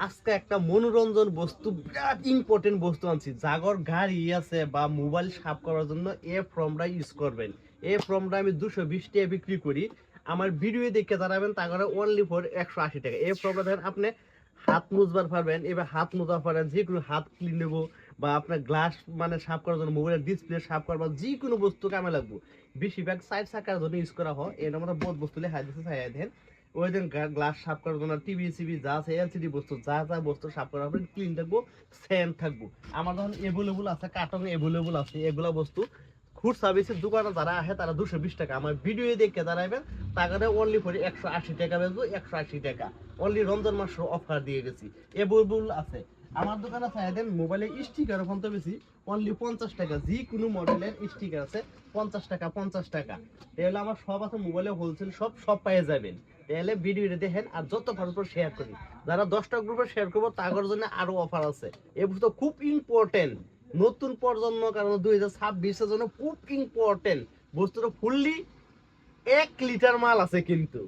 আজকে একটা মনোরঞ্জন বস্তু, বিরাট ইম্পর্টেন্ট বস্তু আনছি। জাগর গাড়ি আছে বা মোবাইল সাফ করার জন্য এ ফর্মটা ইউজ করবেন। এই ফর্মটা আমি 220 টাকা বিক্রি করি। আমার ভিডিও দেখে জানাবেন তারপরে অনলি ফর 180 টাকা। এই ফর্মটা দেখেন আপনি হাত মুছবার পারবেন, এবার হাত মোজা পারেন, যে কোনো হাত ক্লিন নেবো বা আপনার গ্লাস মানে সাফ করার জন্য, মোবাইলের ডিসপ্লে সাফ করবার যে কোনো বস্তু কামে লাগবো। বেশিরভাগ সাইড চাকার জন্য ইউজ করা হয়। এর আমরা বহুত বস্তু লেখা দিচ্ছে, চাই দেন ওই দিন গ্লাস সাফ করার জন্য টিভি সিভি যা আছে, এলসিডি বস্তু যা যা বস্তু সাফ করা হবে ক্লিন থাকবো, সেন্ট থাকবো। আমার যখন এভেলেবল আছে, কার্টন এভেলেবল আছে, এগুলা বস্তু ফুড সার্ভিসের দোকানে যারা আসে তারা 220 টাকা, আমার ভিডিও দেখে দাঁড়াবেন তাকে অনলি ফর 180 টাকা বেচবো। 180 টাকা অনলি রমজান মাসের অফার দিয়ে গেছি, এভেলেবল আছে। আমার দোকানে চাই দেন মোবাইলে স্টিকার ওখান তো বেশি, অনলি 50 টাকা। যে কোনো মডেলের স্টিকার আছে 50 টাকা 50 টাকা। তাহলে আমার সব আছে মোবাইলে হোলসেল সব পেয়ে যাবেন। তাহলে ভিডিওটা দেখেন আর যত পারবো শেয়ার করি। যারা 10টা গ্রুপে শেয়ার করবো তাদের জন্য আরো অফার আছে। এই বস্তু খুব ইম্পর্টেন্ট নতুন প্রজন্ম, কারণ 2026-এর জন্য খুব ইম্পর্টেন্ট বস্তুটা। ফুললি 1 লিটার মাল আছে কিন্তু।